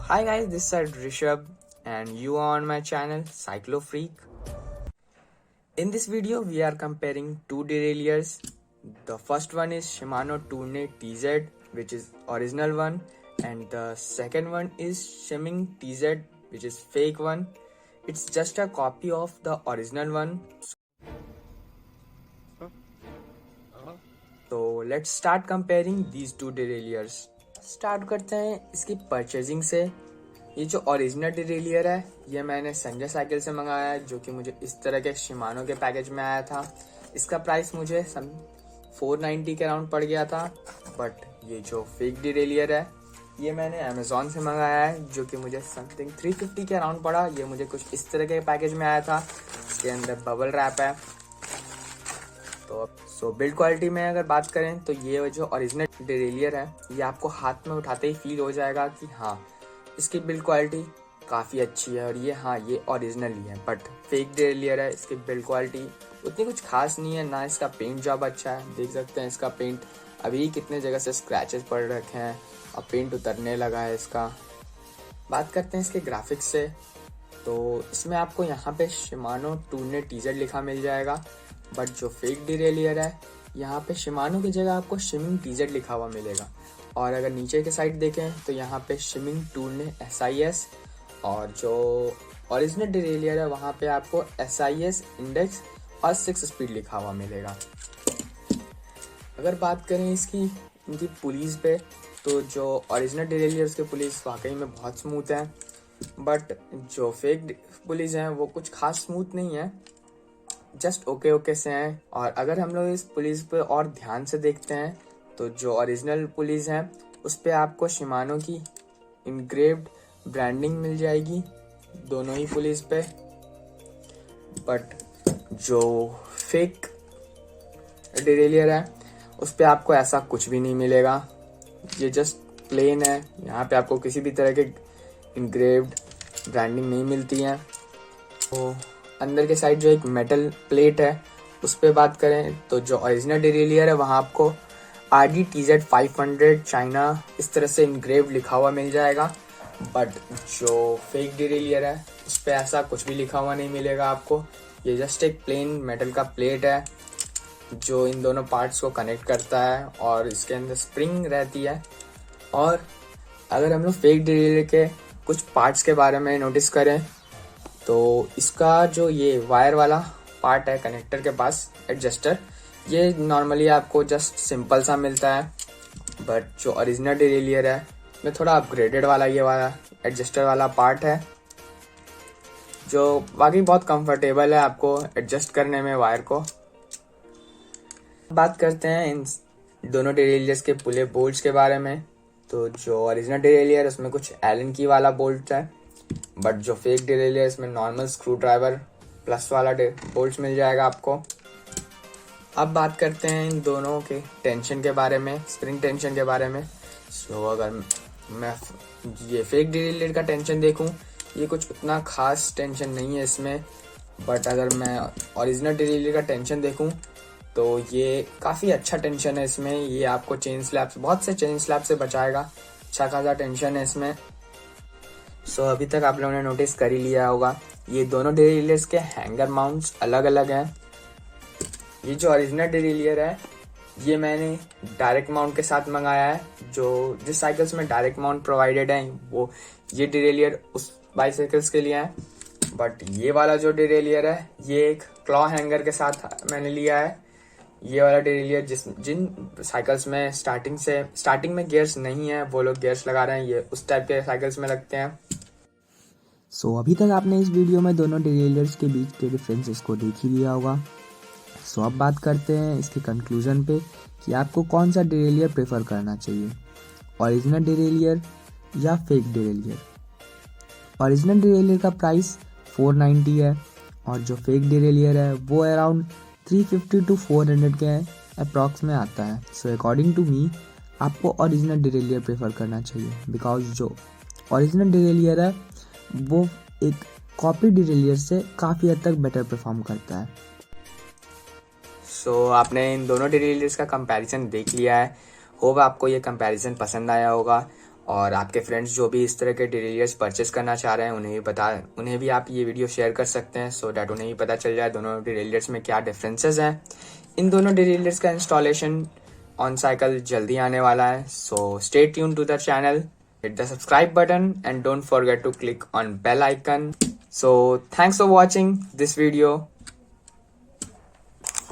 Hi guys, this is Rishabh and you are on my channel Cyclo Freak. In this video, we are comparing two derailleurs. The first one is Shimano Tourne TZ, which is original one, and the second one is Shiming TZ, which is fake one. It's just a copy of the original one. So let's start comparing these two derailleurs. Start करते हैं इसकी purchasing से। ये जो original derailleur है ये मैंने Sanjay cycle से मंगाया है, जो कि मुझे इस तरह के शिमानो के पैकेज में आया था। इसका प्राइस मुझे 490 के अराउंड पड़ गया था। बट ये जो फेक डिरेलियर है ये मैंने अमेजोन से मंगाया है, जो कि मुझे समथिंग 350 के अराउंड पड़ा। ये मुझे कुछ इस तरह के पैकेज में आया था। इसके अंदर बबल रैप है। तो बिल्ड क्वालिटी में अगर बात करें तो ये जो ओरिजिनल डिरेलियर है ये आपको हाथ में उठाते ही फील हो जाएगा कि हाँ, इसकी बिल्ड क्वालिटी काफ़ी अच्छी है और ये ओरिजिनल ही है। बट फेक डिरेलियर है, इसकी बिल्ड क्वालिटी उतनी कुछ खास नहीं है, ना इसका पेंट जॉब अच्छा है। देख सकते हैं इसका पेंट अभी कितने जगह से स्क्रैचेस पड़ रखे हैं और पेंट उतरने लगा है इसका। बात करते हैं इसके ग्राफिक्स से, तो इसमें आपको यहाँ पे शिमानो टूर्ने टीजर लिखा मिल जाएगा। बट जो फेक डिरेलियर है यहाँ पे शिमानो की जगह आपको शिमिंग टीजर लिखा हुआ मिलेगा। और अगर नीचे के साइड देखें तो यहाँ पे शिमिंग टूर्ने SIS, और जो ओरिजिनल डिरेलियर है वहाँ पे आपको SIS इंडेक्स और 6 स्पीड लिखा हुआ मिलेगा। अगर बात करें इनकी पुलिस पे, तो जो ओरिजिनल डिरेलियर उसके पुलिस वाकई में बहुत स्मूथ है। बट जो फेक पुलिस हैं वो कुछ खास स्मूथ नहीं है, जस्ट ओके से हैं। और अगर हम लोग इस पुलिस पे और ध्यान से देखते हैं तो जो ओरिजिनल पुलिस है उस पे आपको शिमानो की इनग्रेव्ड ब्रांडिंग मिल जाएगी दोनों ही पुलिस पे। बट जो फेक डिरेलियर है उस पे आपको ऐसा कुछ भी नहीं मिलेगा, ये जस्ट प्लेन है। यहाँ पे आपको किसी भी तरह के इनग्रेव्ड ब्रांडिंग नहीं मिलती है। तो अंदर के साइड जो एक मेटल प्लेट है उस पे बात करें तो जो ओरिजिनल डिरेलियर है वहाँ आपको RDTZ 500 चाइना इस तरह से इनग्रेव लिखा हुआ मिल जाएगा। बट जो फेक डिरेलियर है उस पे ऐसा कुछ भी लिखा हुआ नहीं मिलेगा आपको। ये जस्ट एक प्लेन मेटल का प्लेट है जो इन दोनों पार्ट्स को कनेक्ट करता है और इसके अंदर स्प्रिंग रहती है। और अगर हम लोग फेक डिरेलियर के कुछ पार्ट्स के बारे में नोटिस करें तो इसका जो ये वायर वाला पार्ट है कनेक्टर के पास, एडजस्टर, ये नॉर्मली आपको जस्ट सिंपल सा मिलता है। बट जो ओरिजिनल डिरेलियर है में थोड़ा अपग्रेडेड वाला ये वाला एडजस्टर वाला पार्ट है, जो बाकी बहुत कंफर्टेबल है आपको एडजस्ट करने में वायर को। बात करते हैं इन दोनों डिरेलियर्स के पुले बोल्ट्स के बारे में। तो जो ओरिजिनल डिरेलियर है उसमें कुछ एलन की वाला बोल्ट है, बट जो फेक डिरेलियर इसमें नॉर्मल स्क्रू ड्राइवर प्लस वाला बोल्ट्स मिल जाएगा आपको। अब बात करते हैं इन दोनों के टेंशन के बारे में, स्प्रिंग टेंशन के बारे में। अगर मैं ये फेक डिरेलियर का टेंशन देखूं, ये कुछ उतना खास टेंशन नहीं है इसमें। बट अगर मैं ओरिजिनल डिरेलियर का टेंशन देखूं तो ये काफ़ी अच्छा टेंशन है इसमें। ये आपको चेन स्लैप्स, बहुत से चेन स्लैप से बचाएगा। अच्छा खासा टेंशन है इसमें। अभी तक आप लोगों ने नोटिस कर ही लिया होगा, ये दोनों डिरेलियर्स के हैंगर माउंट्स अलग अलग हैं। ये जो ओरिजिनल डिरेलियर है ये मैंने डायरेक्ट माउंट के साथ मंगाया है। जिस साइकिल्स में डायरेक्ट माउंट प्रोवाइडेड है वो ये डिरेलियर उस बाइसाइकिल्स के लिए है। बट ये वाला जो डिरेलियर है ये एक क्लॉ हैंगर के साथ मैंने लिया है। ये वाला डिरेलियर जिन साइकिल्स में स्टार्टिंग में गियर्स नहीं है, वो लोग गियर्स लगा रहे हैं, ये उस टाइप के साइकिल्स में लगते हैं। अभी तक आपने इस वीडियो में दोनों डिरेलियर्स के बीच के डिफरेंसेस को देख ही लिया होगा। अब बात करते हैं इसके कंक्लूजन पे कि आपको कौन सा डिरेलियर प्रेफर करना चाहिए, ओरिजिनल डिरेलियर या फेक डिरेलियर। ओरिजिनल डिरेलियर का प्राइस 490 है और जो फेक डिरेलियर है वो अराउंड 350 to 400 के अप्रॉक्स में आता है। अकॉर्डिंग टू मी आपको ओरिजिनल डिरेलियर प्रेफर करना चाहिए, बिकॉज जो ओरिजिनल डिरेलियर है वो एक कॉपी डिरेलियर से काफ़ी हद तक बेटर परफॉर्म करता है। आपने इन दोनों डिरेलियर्स का कंपैरिजन देख लिया है। होप आपको ये कंपैरिजन पसंद आया होगा। और आपके फ्रेंड्स जो भी इस तरह के डिरेलियर्स परचेस करना चाह रहे हैं उन्हें भी आप ये वीडियो शेयर कर सकते हैं, सो डैट उन्हें भी पता चल जाए दोनों डिरेलियर्स में क्या डिफरेंसेस हैं। इन दोनों डिरेलियर्स का इंस्टॉलेशन ऑन साइकिल जल्दी आने वाला है, so stay tune to the channel, hit the subscribe button and don't forget to click on bell icon. So thanks for watching this video.